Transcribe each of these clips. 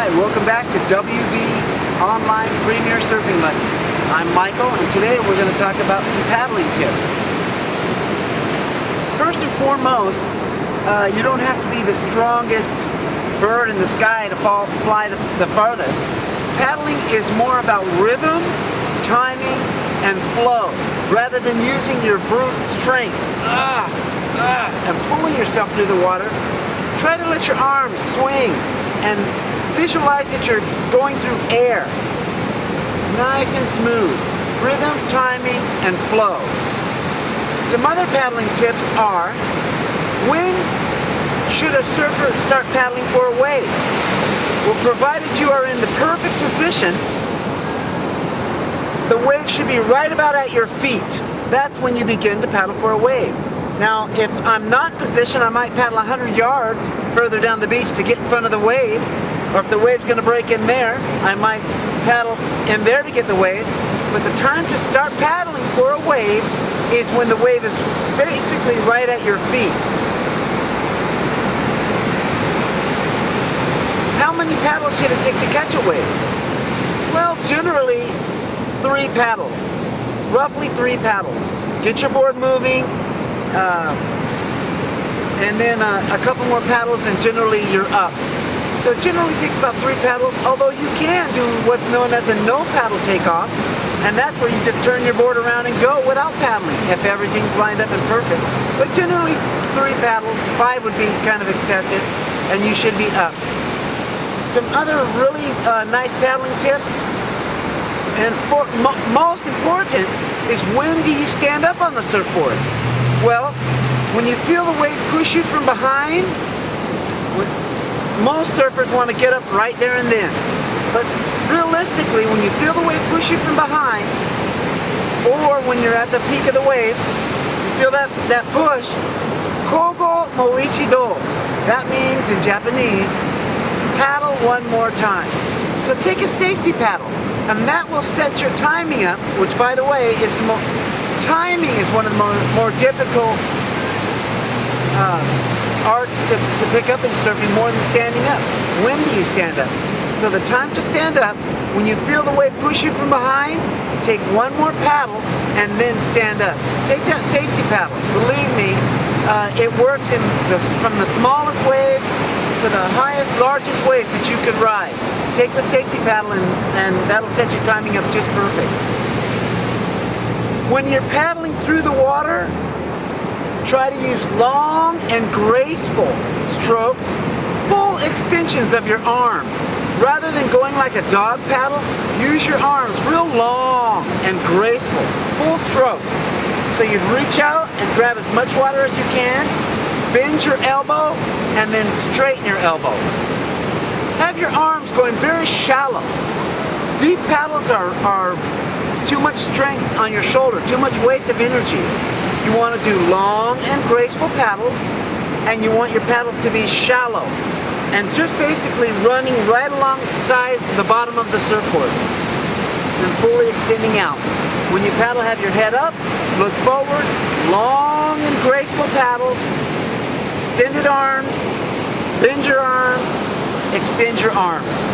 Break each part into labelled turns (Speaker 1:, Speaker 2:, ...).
Speaker 1: Hi, welcome back to WB Online Premier Surfing Lessons. I'm Michael, and today we're going to talk about some paddling tips. First and foremost, you don't have to be the strongest bird in the sky to fly the farthest. Paddling is more about rhythm, timing, and flow, rather than using your brute strength and pulling yourself through the water. Try to let your arms swing and visualize that you're going through air. Nice and smooth. Rhythm, timing, and flow. Some other paddling tips are: when should a surfer start paddling for a wave? Well, provided you are in the perfect position, the wave should be right about at your feet. That's when you begin to paddle for a wave. Now, if I'm not in position, I might paddle 100 yards further down the beach to get in front of the wave. Or if the wave's going to break in there, I might paddle in there to get the wave. But the time to start paddling for a wave is when the wave is basically right at your feet. How many paddles should it take to catch a wave? Well, generally 3 paddles. Roughly 3 paddles. Get your board moving, and then a couple more paddles, and generally you're up. So it generally takes about 3 paddles, although you can do what's known as a no paddle takeoff, and that's where you just turn your board around and go without paddling if everything's lined up and perfect. But generally 3 paddles, 5 would be kind of excessive, and you should be up. Some other really nice paddling tips, and most important, is when do you stand up on the surfboard? Well, when you feel the wave push you from behind, most surfers want to get up right there and then. But realistically, when you feel the wave push you from behind, or when you're at the peak of the wave, you feel that push, kogo moichi do. That means in Japanese, paddle one more time. So take a safety paddle, and that will set your timing up, which, by the way, is timing is one of the more difficult arts to pick up in surfing, more than standing up. When do you stand up? So the time to stand up, when you feel the wave push you from behind, take one more paddle and then stand up. Take that safety paddle. Believe me, it works from the smallest waves to the highest, largest waves that you could ride. Take the safety paddle and that'll set your timing up just perfect. When you're paddling through the water, try to use long and graceful strokes, full extensions of your arm. Rather than going like a dog paddle, use your arms real long and graceful, full strokes. So you'd reach out and grab as much water as you can, bend your elbow, and then straighten your elbow. Have your arms going very shallow. Deep paddles are too much strength on your shoulder, too much waste of energy. You want to do long and graceful paddles, and you want your paddles to be shallow and just basically running right alongside the bottom of the surfboard and fully extending out. When you paddle, have your head up, look forward, long and graceful paddles, extended arms, bend your arms, extend your arms.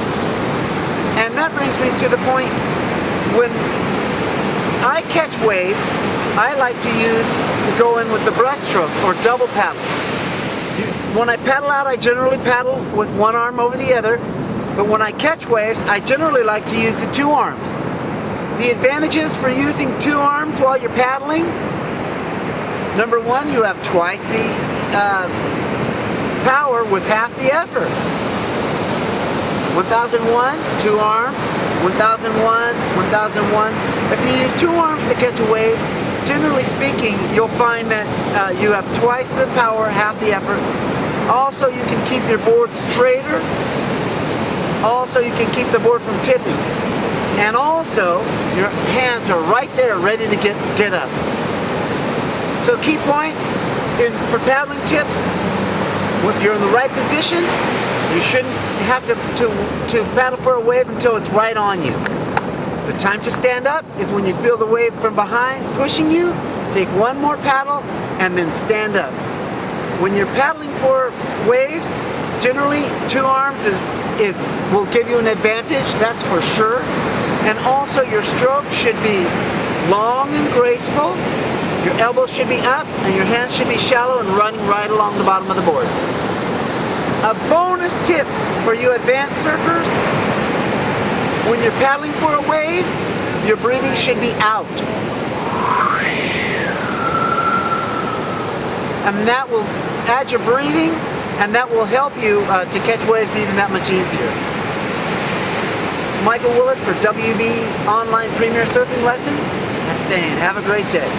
Speaker 1: And that brings me to the point, when I catch waves, I like to go in with the breaststroke or double paddles. When I paddle out, I generally paddle with one arm over the other, but when I catch waves, I generally like to use the 2 arms. The advantages for using 2 arms while you're paddling: number 1, you have twice the power with half the effort. 1001, 2 arms. 1001, 1001. If you use 2 arms to catch a wave, generally speaking, you'll find that you have twice the power, half the effort. Also, you can keep your board straighter. Also, you can keep the board from tipping. And also, your hands are right there ready to get up. So key points for paddling tips: if you're in the right position, you shouldn't have to paddle for a wave until it's right on you. The time to stand up is when you feel the wave from behind pushing you. Take one more paddle and then stand up. When you're paddling for waves, generally 2 arms is will give you an advantage, that's for sure. And also your stroke should be long and graceful. Your elbows should be up and your hands should be shallow and running right along the bottom of the board. A bonus tip for you advanced surfers: when you're paddling for a wave, your breathing should be out. And that will add your breathing, and that will help you to catch waves even that much easier. It's Michael Willis for WB Online Premier Surfing Lessons. And saying, have a great day.